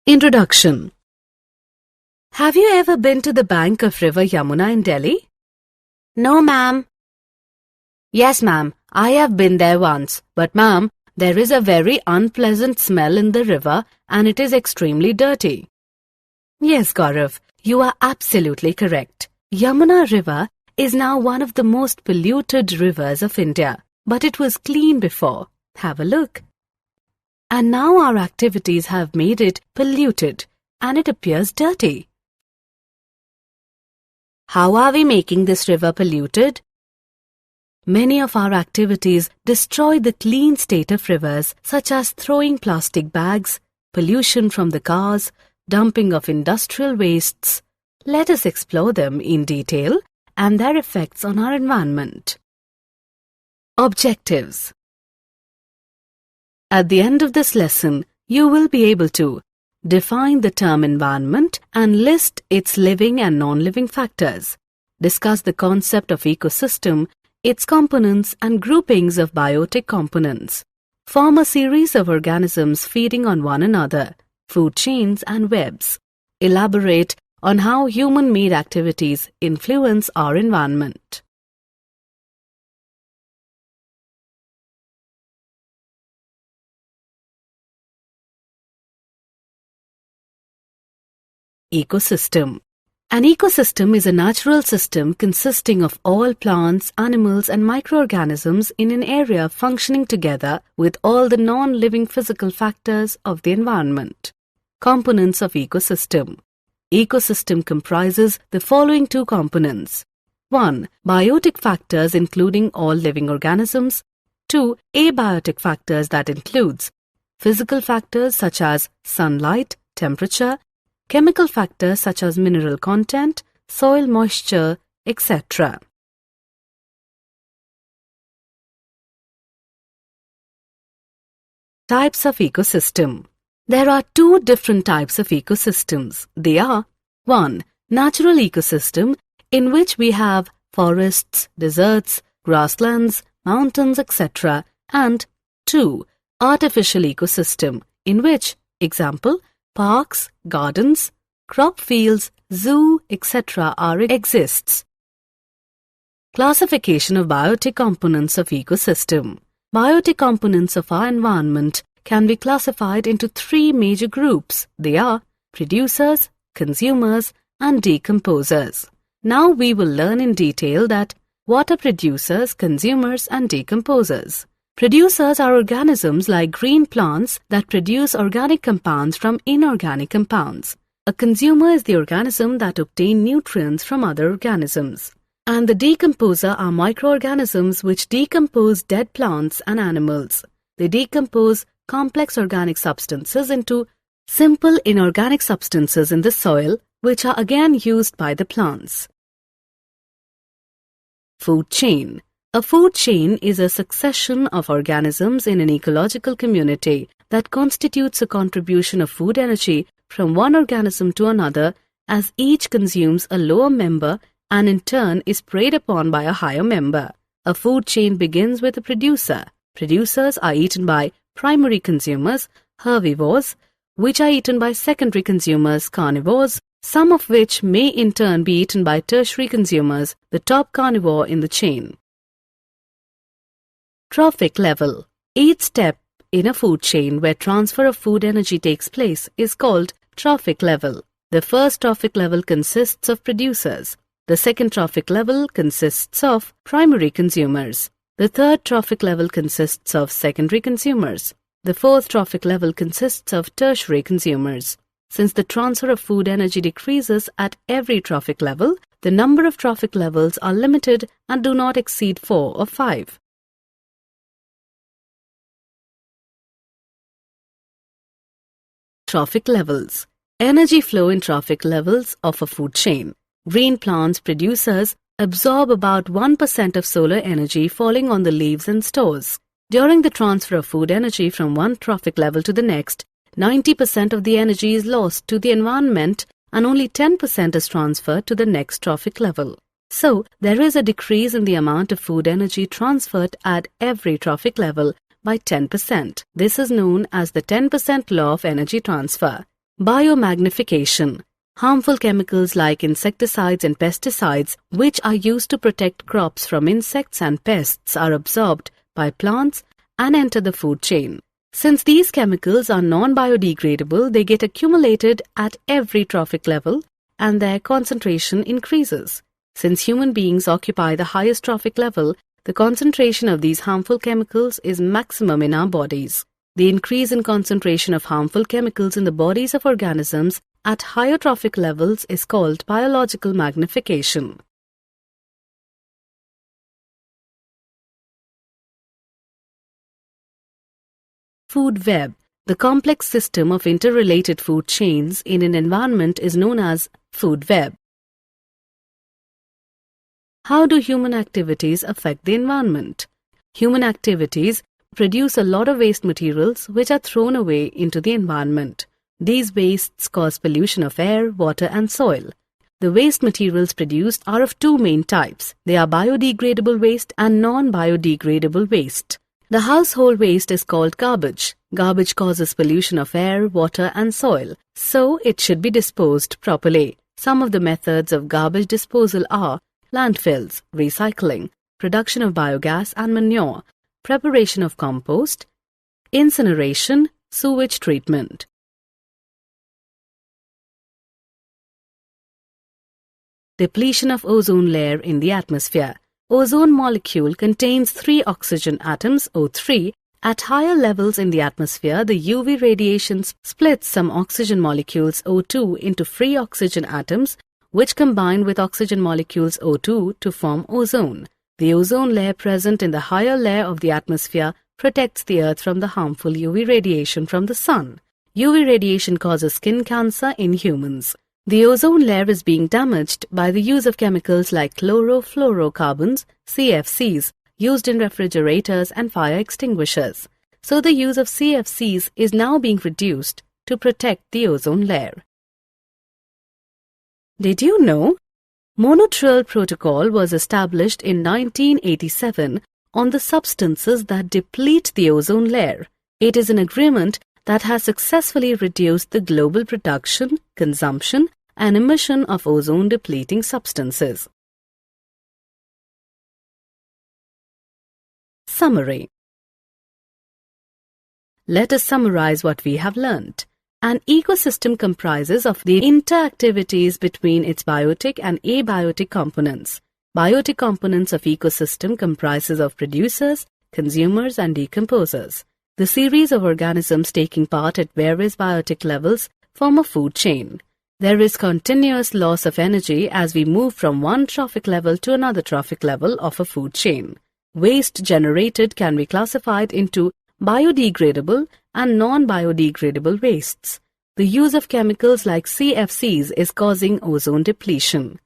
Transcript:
Introduction. Have you ever been to the bank of River Yamuna in Delhi? No, ma'am. Yes, ma'am. I have been there once. But, ma'am, there is a very unpleasant smell in the river and it is extremely dirty. Yes, Gaurav, you are absolutely correct. Yamuna River is now one of the most polluted rivers of India. But it was clean before. Have a look. And now our activities have made it polluted and it appears dirty. How are we making this river polluted? Many of our activities destroy the clean state of rivers, such as throwing plastic bags, pollution from the cars, dumping of industrial wastes. Let us explore them in detail and their effects on our environment. Objectives. At the end of this lesson, you will be able to define the term environment and list its living and non-living factors, discuss the concept of ecosystem, its components and groupings of biotic components, form a series of organisms feeding on one another, food chains and webs, elaborate on how human-made activities influence our environment. Ecosystem. An ecosystem is a natural system consisting of all plants, animals and microorganisms in an area functioning together with all the non-living physical factors of the environment. Components of ecosystem. Ecosystem comprises the following two components. 1. Biotic factors including all living organisms. 2. Abiotic factors that includes physical factors such as sunlight, temperature, chemical factors such as mineral content, soil moisture, etc. Types of ecosystem. There are two different types of ecosystems. They are 1. Natural ecosystem, in which we have forests, deserts, grasslands, mountains, etc. and 2. Artificial ecosystem, in which, example, parks, gardens, crop fields, zoo, etc. exists. Classification of biotic components of ecosystem. Biotic components of our environment can be classified into three major groups. They are producers, consumers, and decomposers. Now we will learn in detail that what are producers, consumers, and decomposers. Producers are organisms like green plants that produce organic compounds from inorganic compounds. A consumer is the organism that obtains nutrients from other organisms. And the decomposer are microorganisms which decompose dead plants and animals. They decompose complex organic substances into simple inorganic substances in the soil, which are again used by the plants. Food chain. A food chain is a succession of organisms in an ecological community that constitutes a contribution of food energy from one organism to another as each consumes a lower member and in turn is preyed upon by a higher member. A food chain begins with a producer. Producers are eaten by primary consumers, herbivores, which are eaten by secondary consumers, carnivores, some of which may in turn be eaten by tertiary consumers, the top carnivore in the chain. Trophic level. Each step in a food chain where transfer of food energy takes place is called trophic level. The first trophic level consists of producers. The second trophic level consists of primary consumers. The third trophic level consists of secondary consumers. The fourth trophic level consists of tertiary consumers. Since the transfer of food energy decreases at every trophic level, the number of trophic levels are limited and do not exceed 4 or 5. Trophic levels. Energy flow in trophic levels of a food chain. Green plants producers absorb about 1% of solar energy falling on the leaves and stores. During the transfer of food energy from one trophic level to the next, 90% of the energy is lost to the environment and only 10% is transferred to the next trophic level. So, there is a decrease in the amount of food energy transferred at every trophic level by 10%. This is known as the 10% law of energy transfer. Biomagnification. Harmful chemicals like insecticides and pesticides, which are used to protect crops from insects and pests, are absorbed by plants and enter the food chain. Since these chemicals are non-biodegradable, they get accumulated at every trophic level and their concentration increases. Since human beings occupy the highest trophic level, the concentration of these harmful chemicals is maximum in our bodies. The increase in concentration of harmful chemicals in the bodies of organisms at higher trophic levels is called biological magnification. Food web. The complex system of interrelated food chains in an environment is known as food web. How do human activities affect the environment? Human activities produce a lot of waste materials which are thrown away into the environment. These wastes cause pollution of air, water and soil. The waste materials produced are of two main types. They are biodegradable waste and non-biodegradable waste. The household waste is called garbage. Garbage causes pollution of air, water and soil, so it should be disposed properly. Some of the methods of garbage disposal are landfills, recycling, production of biogas and manure, preparation of compost, incineration, sewage treatment. Depletion of ozone layer in the atmosphere. Ozone molecule contains 3 oxygen atoms, O3. At higher levels in the atmosphere, the UV radiation splits some oxygen molecules O2 into free oxygen atoms, which combine with oxygen molecules O2 to form ozone. The ozone layer present in the higher layer of the atmosphere protects the Earth from the harmful UV radiation from the sun. UV radiation causes skin cancer in humans. The ozone layer is being damaged by the use of chemicals like chlorofluorocarbons, CFCs, used in refrigerators and fire extinguishers. So the use of CFCs is now being reduced to protect the ozone layer. Did you know? Montreal Protocol was established in 1987 on the substances that deplete the ozone layer. It is an agreement that has successfully reduced the global production, consumption, and emission of ozone-depleting substances. Summary. Let us summarize what we have learnt. An ecosystem comprises of the interactivities between its biotic and abiotic components. Biotic components of ecosystem comprises of producers, consumers, and decomposers. The series of organisms taking part at various biotic levels form a food chain. There is continuous loss of energy as we move from one trophic level to another trophic level of a food chain. Waste generated can be classified into biodegradable and non-biodegradable wastes. The use of chemicals like CFCs is causing ozone depletion.